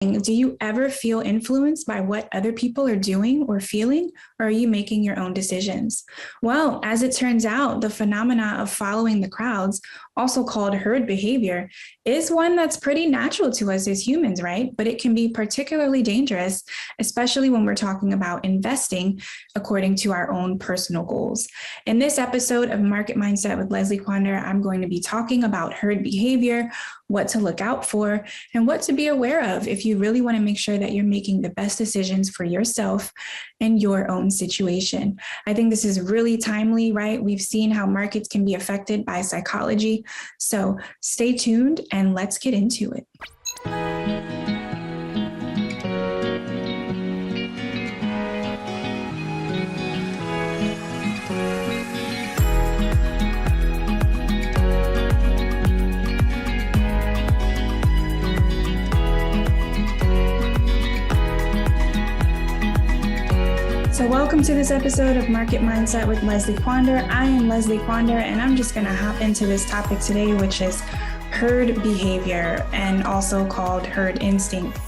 Do you ever feel influenced by what other people are doing or feeling, or are you making your own decisions? Well, as it turns out, the phenomena of following the crowds, also called herd behavior, is one that's pretty natural to us as humans, right? But it can be particularly dangerous, especially when we're talking about investing according to our own personal goals. In this episode of Market Mindset with Leslie Quander, I'm going to be talking about herd behavior, what to look out for, and what to be aware of if you really want to make sure that you're making the best decisions for yourself and your own situation. I think this is really timely, right? We've seen how markets can be affected by psychology. So stay tuned and let's get into it. So welcome to this episode of Market Mindset with Leslie Quander. I am Leslie Quander, and I'm just going to hop into this topic today, which is herd behavior, and also called herd instinct.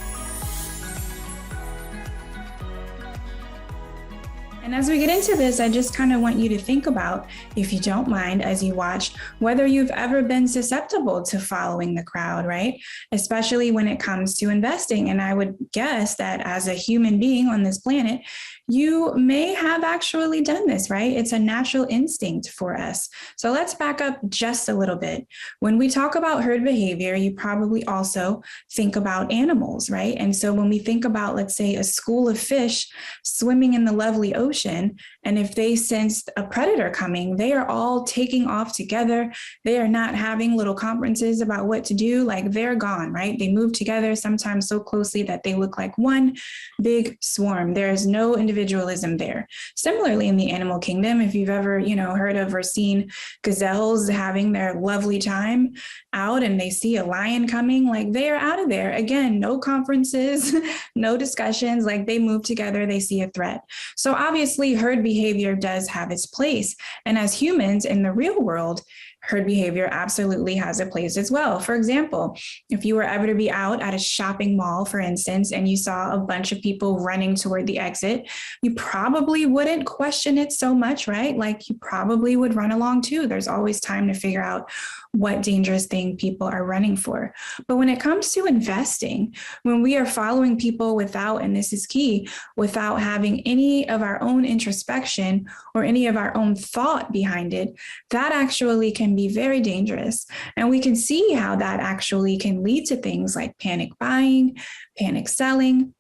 And as we get into this, I just kind of want you to think about, if you don't mind, as you watch, whether you've ever been susceptible to following the crowd, right? Especially when it comes to investing. And I would guess that as a human being on this planet, you may have actually done this, right? It's a natural instinct for us. So let's back up just a little bit. When we talk about herd behavior, you probably also think about animals, right? And so when we think about, let's say, a school of fish swimming in the lovely ocean, and if they sense a predator coming, they are all taking off together. They are not having little conferences about what to do. Like, they're gone, right? They move together, sometimes so closely that they look like one big swarm. There is no individualism there. Similarly, in the animal kingdom, if you've ever, heard of or seen gazelles having their lovely time out and they see a lion coming, like, they are out of there. Again, no conferences, no discussions, like, they move together, they see a threat. So obviously, herd behavior does have its place. And as humans in the real world, herd behavior absolutely has a place as well. For example, if you were ever to be out at a shopping mall, for instance, and you saw a bunch of people running toward the exit, you probably wouldn't question it so much, right? Like, you probably would run along too. There's always time to figure out what dangerous thing people are running for. But when it comes to investing, when we are following people without, and this is key, without having any of our own introspection or any of our own thought behind it, that actually can be very dangerous. And we can see how that actually can lead to things like panic buying, panic selling.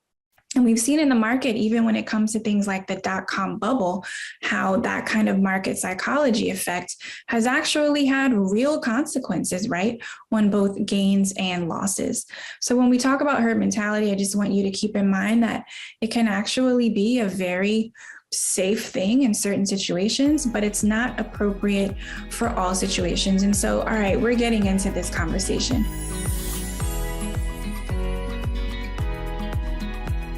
And we've seen in the market, even when it comes to things like the dot-com bubble, how that kind of market psychology effect has actually had real consequences, right, on both gains and losses. So when we talk about herd mentality, I just want you to keep in mind that it can actually be a very safe thing in certain situations, but it's not appropriate for all situations. And so, all right, we're getting into this conversation.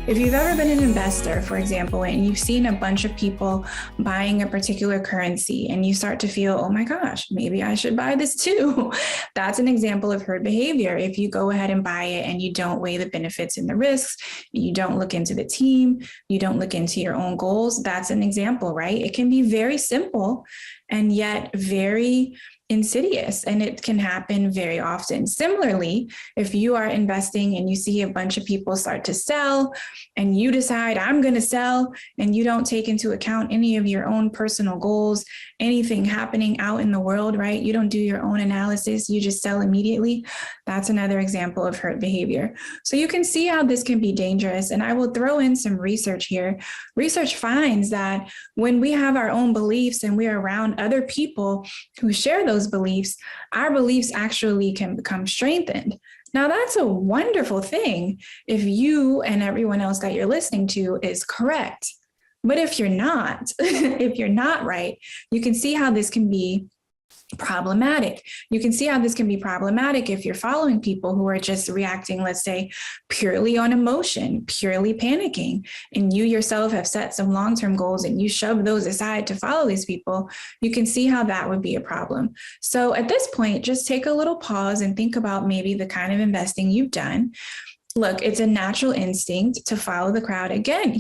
If you've ever been an investor, for example, and you've seen a bunch of people buying a particular currency and you start to feel, oh my gosh, maybe I should buy this too. That's an example of herd behavior. If you go ahead and buy it and you don't weigh the benefits and the risks, you don't look into the team, you don't look into your own goals, that's an example, right? It can be very simple and yet very insidious, and it can happen very often. Similarly, if you are investing and you see a bunch of people start to sell and you decide, I'm going to sell, and you don't take into account any of your own personal goals, anything happening out in the world, right? You don't do your own analysis, you just sell immediately. That's another example of herd behavior. So you can see how this can be dangerous. And I will throw in some research here. Research finds that when we have our own beliefs and we're around other people who share those beliefs, our beliefs actually can become strengthened. Now, that's a wonderful thing if you and everyone else that you're listening to is correct. But if you're not, if you're not right, you can see how this can be problematic. You can see how this can be problematic if you're following people who are just reacting, let's say, purely on emotion, purely panicking, and you yourself have set some long-term goals and you shove those aside to follow these people. You can see how that would be a problem. So at this point, just take a little pause and think about maybe the kind of investing you've done. Look, it's a natural instinct to follow the crowd. Again,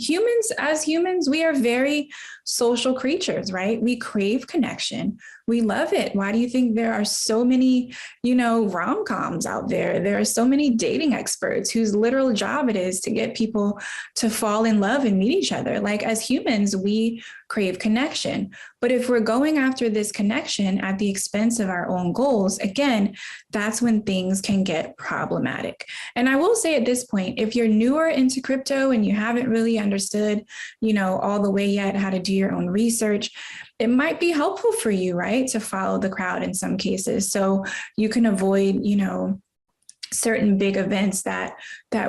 as humans, we are very social creatures, right? We crave connection. We love it. Why do you think there are so many, rom-coms out there? There are so many dating experts whose literal job it is to get people to fall in love and meet each other. Like, as humans, we crave connection. But if we're going after this connection at the expense of our own goals, again, that's when things can get problematic. And I will say at this point, if you're newer into crypto and you haven't really understood, all the way yet how to do your own research, it might be helpful for you, right, to follow the crowd in some cases. So you can avoid, certain big events that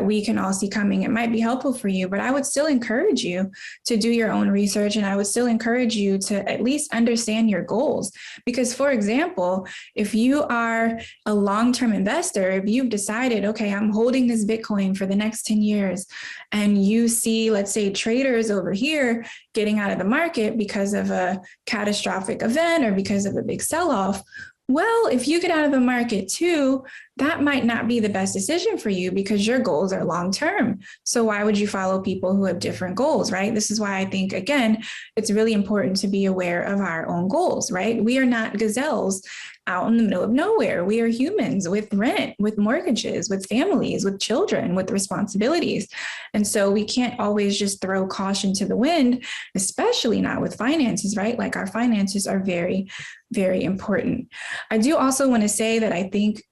we can all see coming. It might be helpful for you, but I would still encourage you to do your own research, and I would still encourage you to at least understand your goals. Because, for example, if you are a long-term investor, if you've decided, okay, I'm holding this Bitcoin for the next 10 years, and you see, let's say, traders over here getting out of the market because of a catastrophic event or because of a big sell-off, well, if you get out of the market too, that might not be the best decision for you because your goals are long-term. So why would you follow people who have different goals, right? This is why I think, again, it's really important to be aware of our own goals, right? We are not gazelles out in the middle of nowhere. We are humans with rent, with mortgages, with families, with children, with responsibilities. And so we can't always just throw caution to the wind, especially not with finances, right? Like, our finances are very, very important. I do also want to say that I think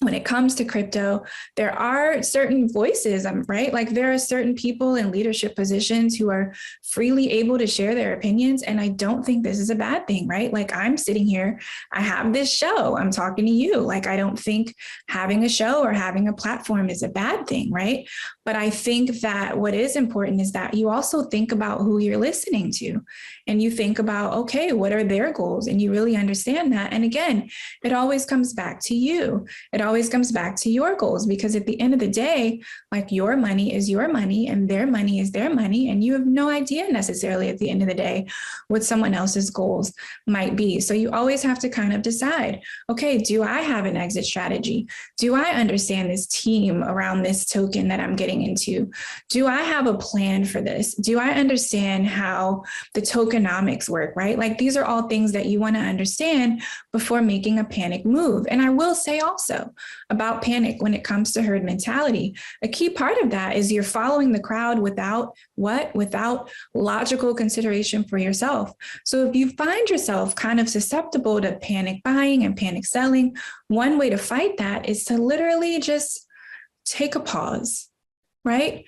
when it comes to crypto, there are certain voices, right? Like, there are certain people in leadership positions who are freely able to share their opinions. And I don't think this is a bad thing, right? Like, I'm sitting here, I have this show, I'm talking to you. Like, I don't think having a show or having a platform is a bad thing, right? But I think that what is important is that you also think about who you're listening to, and you think about, okay, what are their goals? And you really understand that. And again, it always comes back to you. It always comes back to your goals, because at the end of the day, like, your money is your money and their money is their money. And you have no idea necessarily at the end of the day what someone else's goals might be. So you always have to kind of decide, okay, do I have an exit strategy? Do I understand this team around this token that I'm getting into? Do I have a plan for this? Do I understand how the tokenomics work, right? Like, these are all things that you want to understand before making a panic move. And I will say also about panic when it comes to herd mentality, a key part of that is you're following the crowd without what? Without logical consideration for yourself. So if you find yourself kind of susceptible to panic buying and panic selling, one way to fight that is to literally just take a pause, right?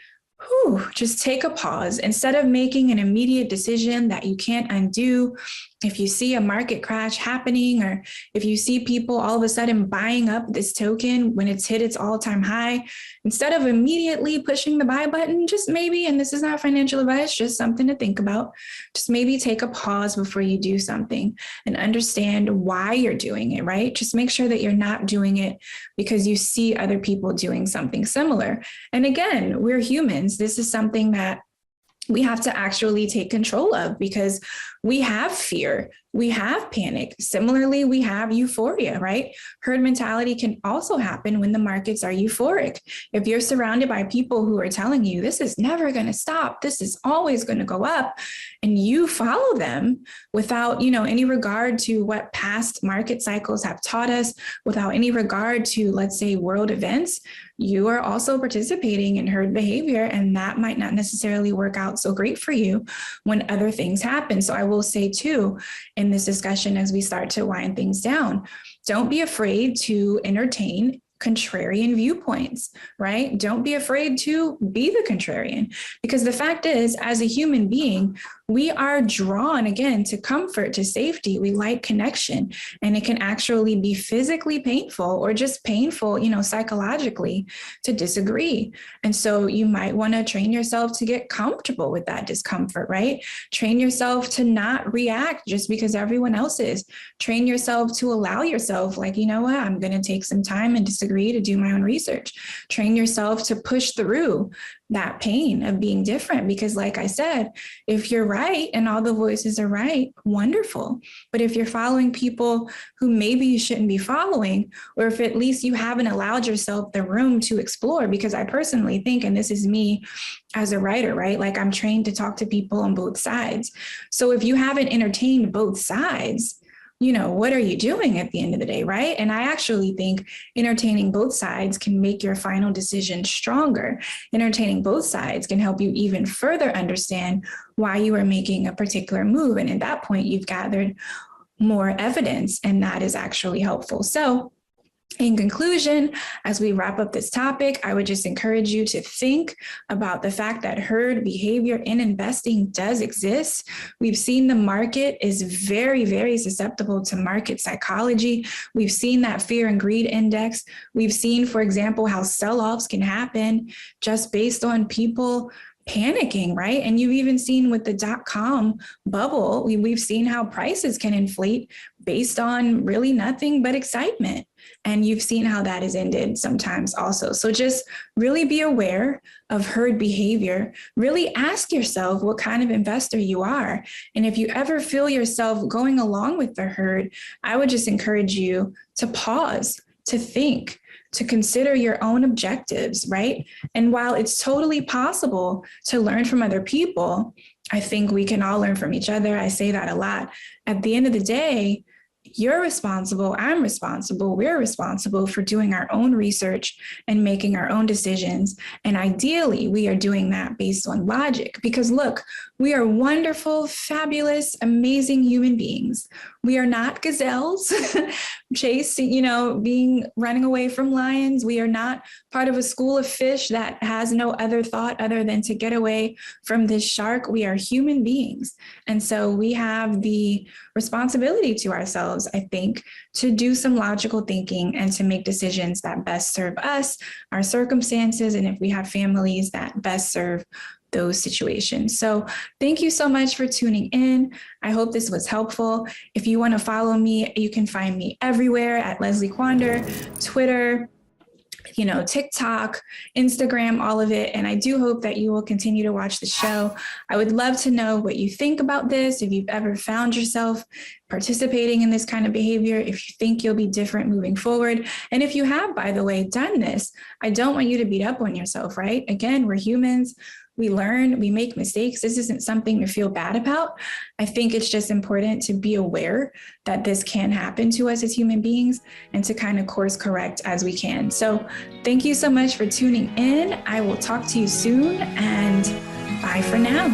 Just take a pause. Instead of making an immediate decision that you can't undo, if you see a market crash happening, or if you see people all of a sudden buying up this token when it's hit its all-time high, instead of immediately pushing the buy button, just maybe, and this is not financial advice, just something to think about, just maybe take a pause before you do something and understand why you're doing it, right? Just make sure that you're not doing it because you see other people doing something similar. And again, we're humans. This is something that we have to actually take control of, because we have fear, we have panic. Similarly, we have euphoria, right? Herd mentality can also happen when the markets are euphoric. If you're surrounded by people who are telling you this is never going to stop, this is always going to go up, and you follow them without, any regard to what past market cycles have taught us, without any regard to, let's say, world events, you are also participating in herd behavior, and that might not necessarily work out so great for you when other things happen. So I will say too, in this discussion, as we start to wind things down, don't be afraid to entertain contrarian viewpoints, right? Don't be afraid to be the contrarian, because the fact is, as a human being, we are drawn again to comfort, to safety. We like connection, and it can actually be physically painful or just painful, psychologically, to disagree. And so you might want to train yourself to get comfortable with that discomfort, right? Train yourself to not react just because everyone else is. Train yourself to allow yourself, like, you know what, I'm going to take some time and disagree disagree, to do my own research. Train yourself to push through that pain of being different. Because like I said, if you're right and all the voices are right, wonderful. But if you're following people who maybe you shouldn't be following, or if at least you haven't allowed yourself the room to explore, because I personally think, and this is me as a writer, right? Like I'm trained to talk to people on both sides. So if you haven't entertained both sides, what are you doing at the end of the day, right? And I actually think entertaining both sides can make your final decision stronger. Entertaining both sides can help you even further understand why you are making a particular move. And at that point, you've gathered more evidence, and that is actually helpful. So in conclusion, as we wrap up this topic, I would just encourage you to think about the fact that herd behavior in investing does exist. We've seen the market is very, very susceptible to market psychology. We've seen that fear and greed index. We've seen, for example, how sell-offs can happen just based on people panicking, right? And you've even seen with the .com bubble, we've seen how prices can inflate based on really nothing but excitement. And you've seen how that has ended sometimes also. So just really be aware of herd behavior. Really ask yourself what kind of investor you are. And if you ever feel yourself going along with the herd, I would just encourage you to pause, to think, to consider your own objectives, right? And while it's totally possible to learn from other people, I think we can all learn from each other. I say that a lot. At the end of the day, you're responsible, I'm responsible, we're responsible for doing our own research and making our own decisions. And ideally, we are doing that based on logic. Because look, we are wonderful, fabulous, amazing human beings. We are not gazelles chasing, running away from lions. We are not part of a school of fish that has no other thought other than to get away from this shark. We are human beings. And so we have the responsibility to ourselves, I think, to do some logical thinking and to make decisions that best serve us, our circumstances, and if we have families, that best serve those situations. So thank you so much for tuning in. I hope this was helpful. If you want to follow me, you can find me everywhere at Leslie Quander, Twitter, TikTok, Instagram, all of it. And I do hope that you will continue to watch the show. I would love to know what you think about this. If you've ever found yourself participating in this kind of behavior, if you think you'll be different moving forward. And if you have, by the way, done this, I don't want you to beat up on yourself, right? Again, we're humans. We learn, we make mistakes. This isn't something to feel bad about. I think it's just important to be aware that this can happen to us as human beings and to kind of course correct as we can. So thank you so much for tuning in. I will talk to you soon, and bye for now.